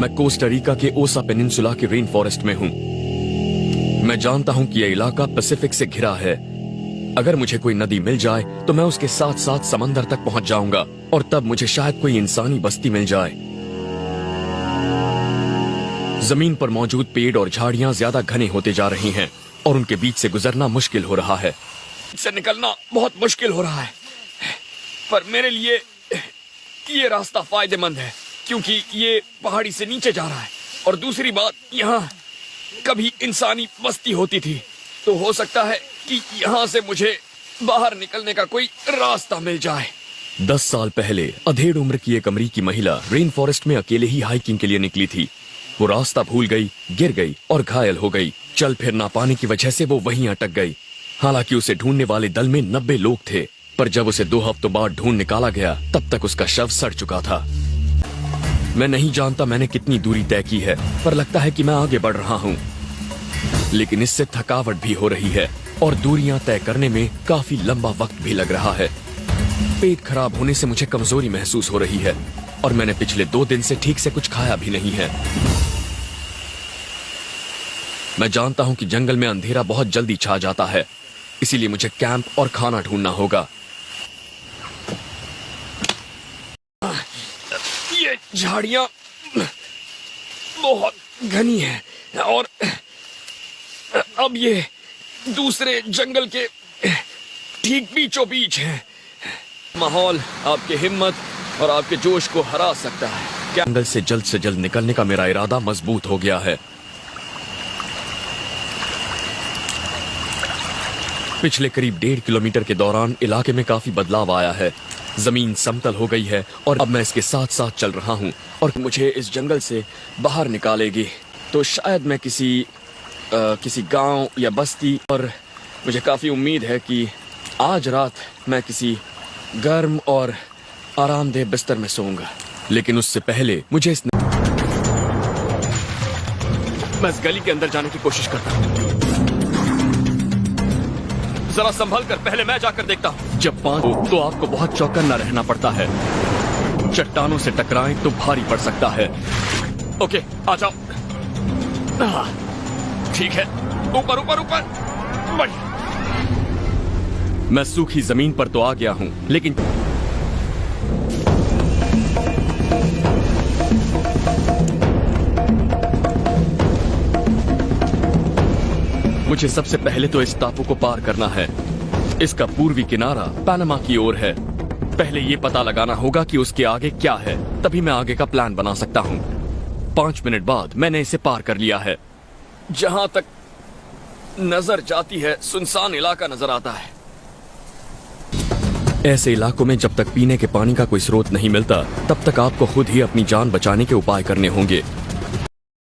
मैं Costa Rica के ओसा पेनिनसुला के रेन फॉरेस्ट में हूँ। मैं जानता हूँ कि यह इलाका पैसिफिक से घिरा है। अगर मुझे कोई नदी मिल जाए तो मैं उसके साथ साथ समंदर तक पहुंच जाऊंगा और तब मुझे शायद कोई इंसानी बस्ती मिल जाए। जमीन पर मौजूद पेड़ और झाड़ियां ज्यादा घने होते जा रही हैं और उनके बीच से गुजरना मुश्किल हो रहा है। इससे निकलना बहुत मुश्किल हो रहा है, पर मेरे लिए ये रास्ता फायदेमंद है क्योंकि ये पहाड़ी से नीचे जा रहा है। और दूसरी बात, यहाँ कभी इंसानी बस्ती होती थी, तो हो सकता है कि यहाँ से मुझे बाहर निकलने का कोई रास्ता मिल जाए। 10 साल पहले अधेड़ उम्र की एक अमरीकी महिला रेन फॉरेस्ट में अकेले ही हाइकिंग के लिए निकली थी। वो रास्ता भूल गई, गिर गई और घायल हो गई। चल फिर ना पाने की वजह से वो वहीं अटक गई। हालांकि उसे ढूंढने वाले दल में 90 लोग थे, पर जब उसे 2 हफ्तों बाद ढूंढ निकाला गया तब तक उसका शव सड़ चुका था। मैं नहीं जानता मैंने कितनी दूरी तय की है, पर लगता है कि मैं आगे बढ़ रहा हूँ। लेकिन इससे थकावट भी हो रही है और दूरियां तय करने में काफी लंबा वक्त भी लग रहा है। पेट खराब होने से मुझे कमजोरी महसूस हो रही है और मैंने पिछले 2 दिन से ठीक से कुछ खाया भी नहीं है। मैं जानता हूं कि जंगल में अंधेरा बहुत जल्दी छा जाता है, इसीलिए मुझे कैंप और खाना ढूंढना होगा। ये झाड़ियां बहुत घनी हैं और अब ये दूसरे जंगल के ठीक बीचों बीच है। माहौल आपकी हिम्मत और आपके जोश को हरा सकता है। जंगल से जल्द निकलने का मेरा इरादा मजबूत हो गया है। पिछले करीब 1.5 किलोमीटर के दौरान इलाके में काफी बदलाव आया है। जमीन समतल हो गई है और अब मैं इसके साथ साथ चल रहा हूँ और मुझे इस जंगल से बाहर निकालेगी तो शायद मैं किसी गांव या बस्ती, और मुझे काफी उम्मीद है कि आज रात मैं किसी गर्म और आरामदेह बिस्तर में सोऊंगा। लेकिन उससे पहले मुझे मैं इस गली के अंदर जाने की कोशिश करता हूँ। जरा संभल कर, पहले मैं जाकर देखता हूँ। जब 5 हो तो आपको बहुत चौकन्ना रहना पड़ता है। चट्टानों से टकराएं तो भारी पड़ सकता है। ओके, आ जाओ। ठीक है, ऊपर ऊपर ऊपर। बढ़िया। मैं सूखी जमीन पर तो आ गया हूँ, लेकिन मुझे सबसे पहले तो इस टापू को पार करना है। इसका पूर्वी किनारा पनामा की ओर है। पहले ये पता लगाना होगा कि उसके आगे क्या है, तभी मैं आगे का प्लान बना सकता हूँ। 5 मिनट बाद मैंने इसे पार कर लिया है। जहां तक नजर जाती है सुनसान इलाका नजर आता है। ऐसे इलाकों में जब तक पीने के पानी का कोई स्रोत नहीं मिलता, तब तक आपको खुद ही अपनी जान बचाने के उपाय करने होंगे।